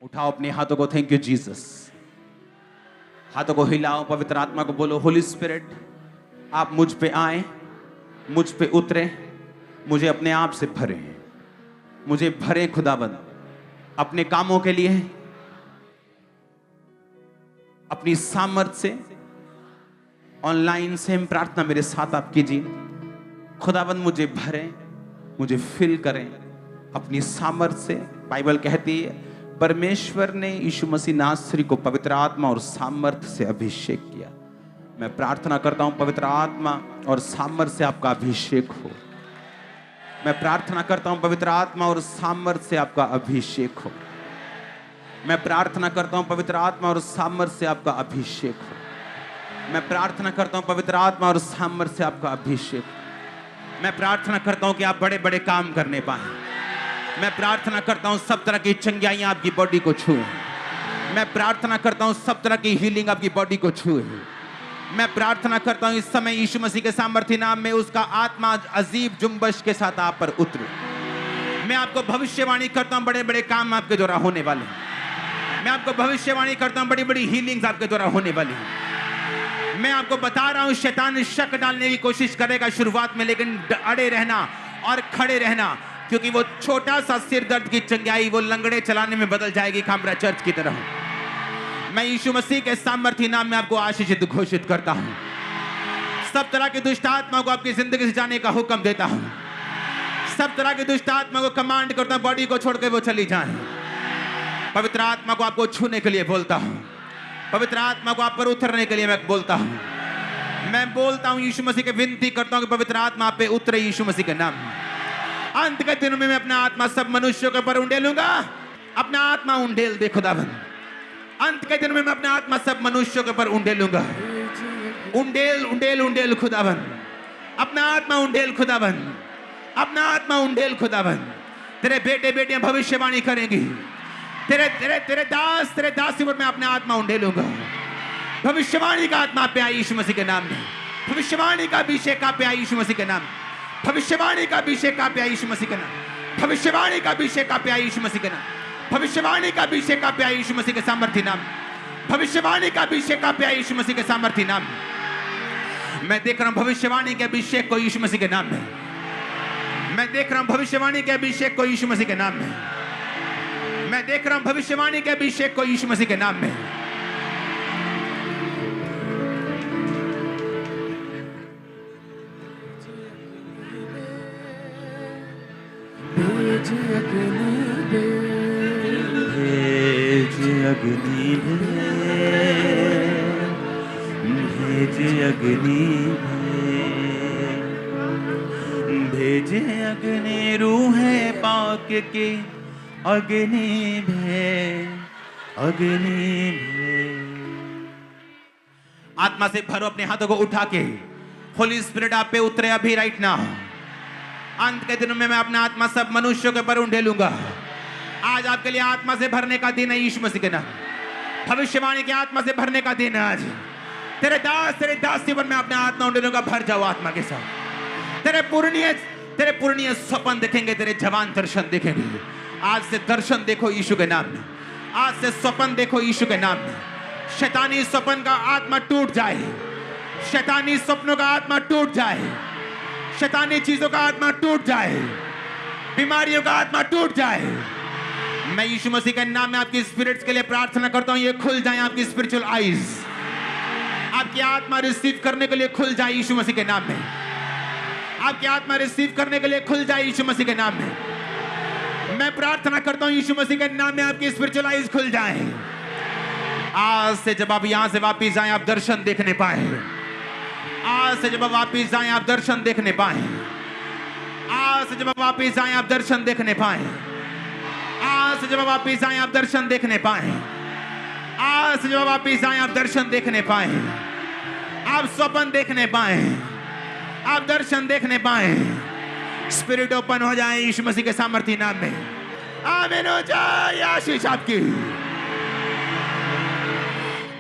उठाओ अपने हाथों को, थैंक यू जीसस। हाथों को हिलाओ, पवित्र आत्मा को बोलो, होली स्पिरिट आप मुझ पे आए, मुझ पे उतरे, मुझे अपने आप से भरे, मुझे भरे खुदाबंद अपने कामों के लिए, अपनी सामर्थ से। ऑनलाइन सेम प्रार्थना मेरे साथ आप कीजिए। खुदाबंद मुझे भरे, मुझे फिल करें अपनी सामर्थ से। बाइबल कहती है परमेश्वर ने यीशु मसीह नासरी को पवित्र आत्मा और सामर्थ से अभिषेक किया। मैं प्रार्थना करता हूं पवित्र आत्मा और सामर्थ से आपका अभिषेक हो। मैं प्रार्थना करता हूं पवित्र आत्मा और सामर्थ से आपका अभिषेक हो। मैं प्रार्थना करता हूं पवित्र आत्मा और सामर्थ से आपका अभिषेक हो। मैं प्रार्थना करता हूं पवित्र आत्मा और सामर्थ से आपका अभिषेक हो। मैं प्रार्थना करता हूं कि आप बड़े बड़े काम करने पाए। मैं प्रार्थना करता हूं सब तरह की चंगाइयां आपकी बॉडी को छुए। मैं प्रार्थना करता हूं सब तरह की हीलिंग आपकी बॉडी को छुए। मैं प्रार्थना करता हूं इस समय यीशु मसीह के सामर्थी नाम में उसका आत्मा अजीब जुम्बश के साथ आप पर उतरे। मैं आपको भविष्यवाणी करता हूं बड़े बड़े काम आपके द्वारा होने वाले हैं। मैं आपको भविष्यवाणी करता हूं बड़ी बड़ी हीलिंग्स आपके द्वारा होने वाली हैं। मैं आपको बता रहा हूं शैतान शक डालने की कोशिश करेगा शुरुआत में, लेकिन अड़े रहना और खड़े रहना, क्योंकि वो छोटा सा सिर दर्द की चंगाई वो लंगड़े चलाने में बदल जाएगी खामरा चर्च की तरह। मैं यीशु मसीह के सामर्थी नाम में आपको आशीषित घोषित करता हूं। सब तरह की दुष्ट आत्मा को आपकी जिंदगी से जाने का हुक्म देता हूं। सब तरह की दुष्ट आत्मा को कमांड करता हूं बॉडी को छोड़कर वो चली जाए। पवित्र आत्मा को आपको छूने के लिए बोलता हूं। पवित्र आत्मा को आप पर उतरने के लिए मैं बोलता हूं। मैं बोलता हूं यीशु मसीह के विनती करता हूं कि पवित्र आत्मा आप पे उतरे यीशु मसीह के नाम में। अंत के दिनों में मैं अपना आत्मा सब मनुष्यों के ऊपर उंडेलूंगा। अपना आत्मा उंडेल दे खुदाबंद। अंत के दिनों में मैं अपना आत्मा सब मनुष्यों के ऊपर उंडेलूंगा। उंडेल उंडेल उंडेल खुदाबंद। अपना आत्मा उंडेल खुदाबंद। अपना आत्मा उंडेल खुदाबंद। तेरे बेटे बेटियां भविष्यवाणी करेंगी। तेरे दास पर मैं अपना आत्मा उंडेलूंगा। भविष्यवाणी का आत्मा पे आई यीशु मसीह के नाम में। भविष्यवाणी का अभिषेक पे आई यीशु मसीह के नाम। भविष्यवाणी का अभिषेक पे आई यीशु मसीह के नाम। भविष्यवाणी का अभिषेक पे आई यीशु मसीह के नाम। भविष्यवाणी का अभिषेक पे आई यीशु मसीह के सामर्थी नाम। भविष्यवाणी का अभिषेक पे आई यीशु मसीह के सामर्थी नाम। मैं देख रहा हूं भविष्यवाणी के अभिषेक को यीशु मसीह के नाम में। मैं देख रहा हूं भविष्यवाणी के अभिषेक को यीशु मसीह के नाम में। मैं देख रहा हूं भविष्यवाणी के अभिषेक को यीशु मसीह के नाम में। भेज अग्नि भेज अग्नि भेज अग्नि रूहे पाक के अग्नि अग्नि आत्मा से भरो। अपने हाथों को उठा के होली स्पिरिट आप पे उतरे अभी राइट नाउ। अंत के दिनों में मैं अपना आत्मा सब मनुष्यों के ऊपर उंडेलूंगा। आज आपके लिए आत्मा से भरने का दिन है यीशु मसीह के नाम। भविष्यवाणी के आत्मा से भरने का दिन है आज। तेरे दास पर मैं अपना आत्मा उंडेलूंगा। भर जाओ आत्मा के साथ। तेरे पूर्णीय स्वप्न देखेंगे, तेरे जवान दर्शन देखेंगे। आज से दर्शन देखो यीशु के नाम में। आज से स्वप्न देखो यीशु के नाम में। शैतानी स्वप्न का आत्मा टूट जाए। शैतानी स्वप्नों का आत्मा टूट जाए। शैतानी चीजों का आत्मा टूट जाए। बीमारियों का आत्मा टूट जाए। मैं यीशु मसीह के नाम में आपकी स्पिरिट्स के लिए प्रार्थना करता हूं, ये खुल जाए आपकी स्पिरिचुअल आईज। आपकी आत्मा रिसीव करने के लिए खुल जाए यीशु मसीह के नाम में। आपकी आत्मा रिसीव करने के लिए खुल जाए यीशु मसीह के नाम में। मैं प्रार्थना करता हूं यीशु मसीह के नाम में आपकी स्पिरिचुअल आईज खुल जाए। आज से जब आप यहां से वापिस जाएं आप दर्शन देखने पाए। आज से जब आप वापिस जाएं आप दर्शन देखने पाए। आज से जब आप वापिस जाएं आप दर्शन देखने पाए। आज से जब आप वापिस जाएं आप दर्शन देखने पाए। आज से जब आप वापिस जाएं आप दर्शन देखने पाए। आप स्वप्न देखने पाए। आप दर्शन देखने पाए। स्पिरिट ओपन हो जाए यीशु मसीह के सामर्थी नाम में। आमीन हो जाए। आशीष आपकी।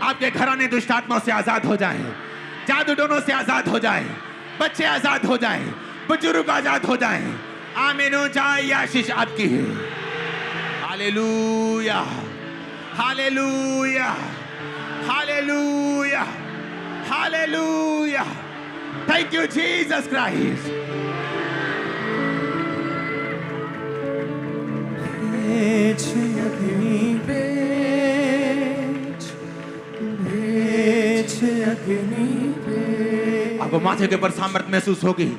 आपके घराने दुष्ट आत्माओं से आजाद हो जाए। जादू टोनों से आजाद हो जाए। बच्चे आजाद हो जाए। बुजुर्ग आजाद हो जाए। आमीन हो जाए। आशीष आपकी है। Hallelujah. Hallelujah, hallelujah, hallelujah. Thank you Jesus Christ. भेज अग्नि भेज, भेज अग्नि भेज। आपको माथे के ऊपर सामर्थ्य महसूस होगी,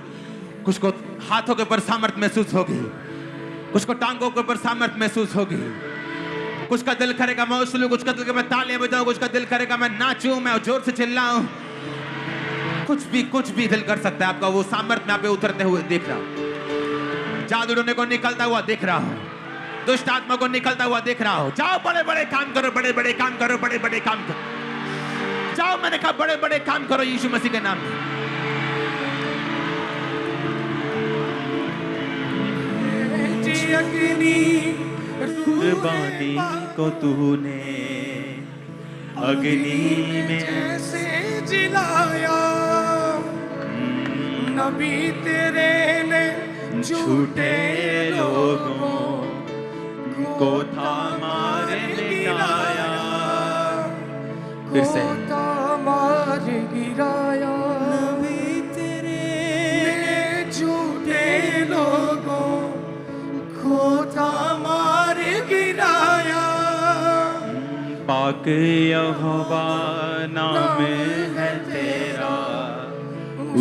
कुछ को हाथों के ऊपर सामर्थ्य महसूस होगी, कुछ को टांगों के ऊपर सामर्थ्य महसूस होगी। कुछ का दिल करेगा मैं उछलूं, कुछ का दिल करेगा मैं तालियां बजाऊं, कुछ का दिल करेगा मैं नाचूं, मैं जोर से चिल्लाऊं। कुछ भी दिल कर सकता है आपका। वो सामर्थ्य मैं आप पे उतरते हुए देख रहा हूं। जादू टोने को निकलता हुआ देख रहा हूं, दुष्ट आत्मा को निकलता हुआ देख रहा हूं। जाओ बड़े बड़े काम करो, बड़े बड़े काम करो, बड़े बड़े काम करो। जाओ, मैंने कहा बड़े बड़े काम करो यीशु मसीह के नाम में। अग्नि कुर्बानी को तूने अग्नि में जैसे जिलाया, नबी तेरे ने झूठे लोगों को था मारे गिराया। फिर से मारे गिराया, नबी तेरे ने झूठे लोगों को था मारे गिराया। पाक यहोवा नाम है तेरा,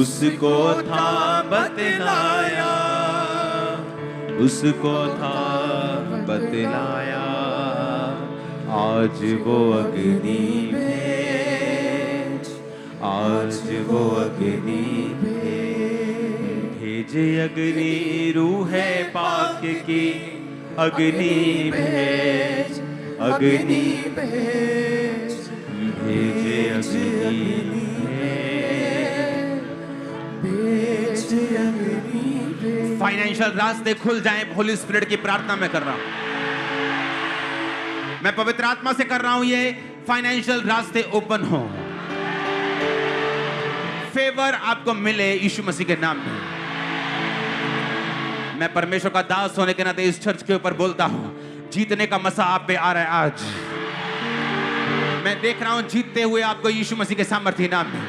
उसको था बतलाया, उसको था बतलाया। आज वो अग्नि भेज, आज वो अग्नि भेज, अग्नि रूह पाक की अग्नि भेज, अग्नि भेज, भेजे अग्नि भेज अग्नि भेज। फाइनेंशियल रास्ते खुल जाएं, होली स्पिरिट की प्रार्थना मैं कर रहा हूं। मैं पवित्र आत्मा से कर रहा हूं, ये फाइनेंशियल रास्ते ओपन हो, फेवर आपको मिले यीशु मसीह के नाम में। मैं परमेश्वर का दास होने के नाते इस चर्च के ऊपर बोलता हूं, जीतने का मसा आप पे आ रहा है। आज मैं देख रहा हूं जीतते हुए आपको यीशु मसीह के सामर्थ्य नाम में।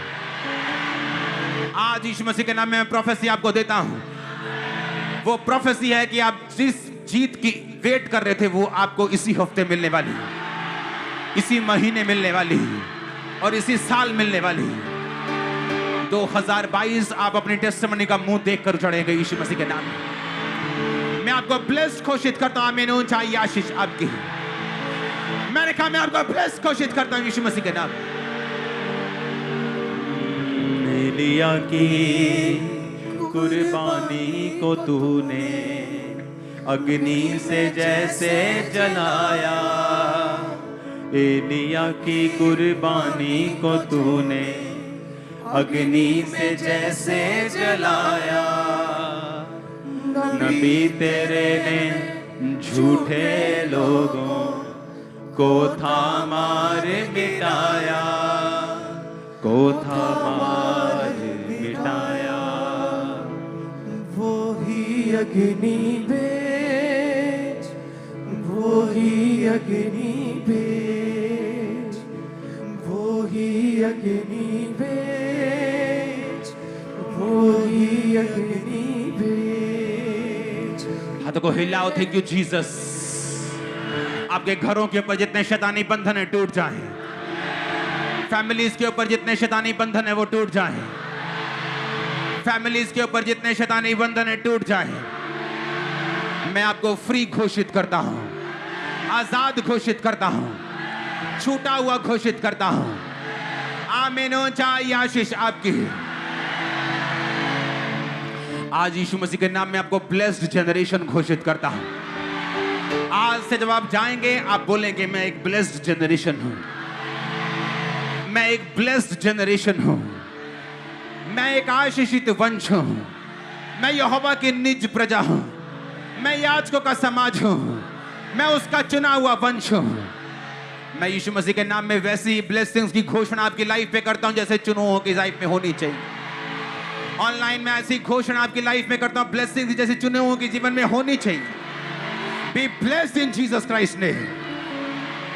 आज यीशु मसीह के नाम में मैं प्रोफेसी आपको देता हूं। वो प्रोफेसी है कि आप जिस जीत की वेट कर रहे थे वो आपको इसी हफ्ते मिलने वाली, इसी महीने मिलने वाली और इसी साल मिलने वाली। 2022 आप अपनी टेस्टिमनी का मुंह देखकर चढ़ेंगे यीशु मसीह के नाम में। मैं आपको ब्लेस्ड घोषित करता हूं। आमीन। चाहिए आशीष आपकी। मैंने कहा मैं आपको ब्लेस्ड घोषित करता हूं यीशु मसीह के नाम। एलिया की कुर्बानी को तूने अग्नि से जैसे जलाया, एलिया की कुर्बानी को तूने अग्नि से जैसे जलाया। नबी तेरे ने झूठे लोगों को था मार मिटाया, को था मार मिटाया। वो ही अग्नि भेज, वो ही अग्नि भेज, वो ही अग्नि भेज, वो ही अग्नि भेज। हाथों को हिलाओ। Thank you Jesus. आपके घरों के ऊपर जितने शैतानी बंधन है टूट जाएं। फैमिलीज के ऊपर जितने शैतानी बंधन है वो टूट जाएं। फैमिलीज के ऊपर जितने शैतानी बंधन है टूट जाएं। मैं आपको फ्री घोषित करता हूं, आजाद घोषित करता हूं, छूटा हुआ घोषित करता हूं। आमीन। चाहिए आशीष आपकी। आज यीशु मसीह के नाम में आपको ब्लेस्ड जनरेशन घोषित करता हूं। आज से जब आप जाएंगे आप बोलेंगे मैं एक ब्लेस्ड जनरेशन हूं, मैं एक ब्लेस्ड जनरेशन हूं, मैं एक आशीषित वंश हूं, मैं यहोवा की निज प्रजा हूं, मैं याजकों का समाज हूं, मैं उसका चुना हुआ वंश हूं। मैं यीशु मसीह के नाम में वैसी ब्लेसिंग्स की घोषणा आपकी लाइफ पे करता हूं जैसे चुनुओं की लाइफ में होनी चाहिए। ऑनलाइन में ऐसी घोषणा आपकी लाइफ में करता हूं ब्लेसिंग्स जैसे चुनुओं के जीवन में होनी चाहिए। Be blessed in Jesus Christ name.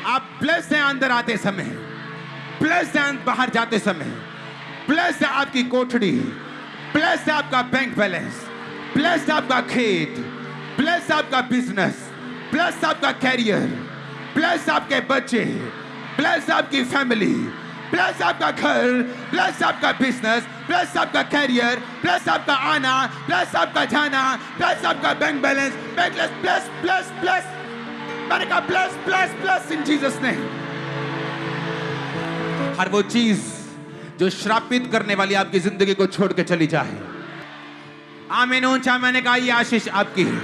आप ब्लेस्ड हैं अंदर आते समय, ब्लेस्ड हैं बाहर जाते समय, ब्लेस्ड है आपकी कोठड़ी, ब्लेस्ड है आपका बैंक बैलेंस, ब्लेस्ड है आपका खेत, ब्लेस्ड है आपका बिजनेस, ब्लेस्ड है आपका कैरियर, ब्लेस्ड आपके बच्चे, ब्लेस्ड आपकी फैमिली, ब्लेस्ड आपका घर, ब्लेस्ड आपका बिजनेस, ब्लेस्ड आपका कैरियर, ब्लेस्ड आपका आना, ब्लेस्ड आपका जाना, ब्लेस्ड आपका bank balance, bless bless bless bless. मैंने कहा bless bless bless in Jesus name. हर वो चीज जो श्रापित करने वाली आपकी जिंदगी को छोड़ के चली जाए। आमीन ऊंचा। मैंने कहा ये आशीष आपकी है।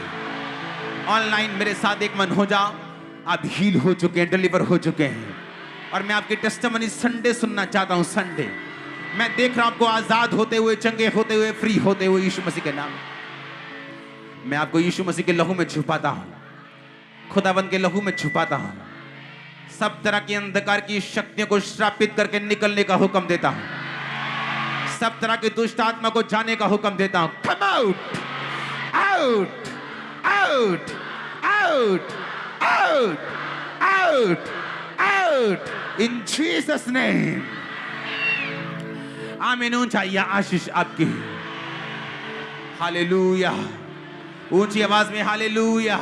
ऑनलाइन मेरे साथ एक मन हो जाओ। आप हील हो चुके हैं, डिलीवर हो चुके हैं, और मैं आपकी टेस्टिमनी संडे सुनना चाहता हूं। संडे मैं देख रहा हूं आपको आजाद होते हुए, चंगे होते हुए, फ्री होते हुए यीशु मसीह के नाम। मैं आपको यीशु मसीह के लहू में छुपाता हूं, खुदावंद के लहू में छुपाता हूं। सब तरह की अंधकार की शक्तियों को श्रापित करके निकलने का हुक्म देता हूं। सब तरह की दुष्ट आत्मा को जाने का हुक्म देता हूं। Come out, out, out, out, out, out, out in Jesus name. आमीन ऊंचा। यह आशीष आपकी है। हालेलुया। ऊंची आवाज में हालेलुया।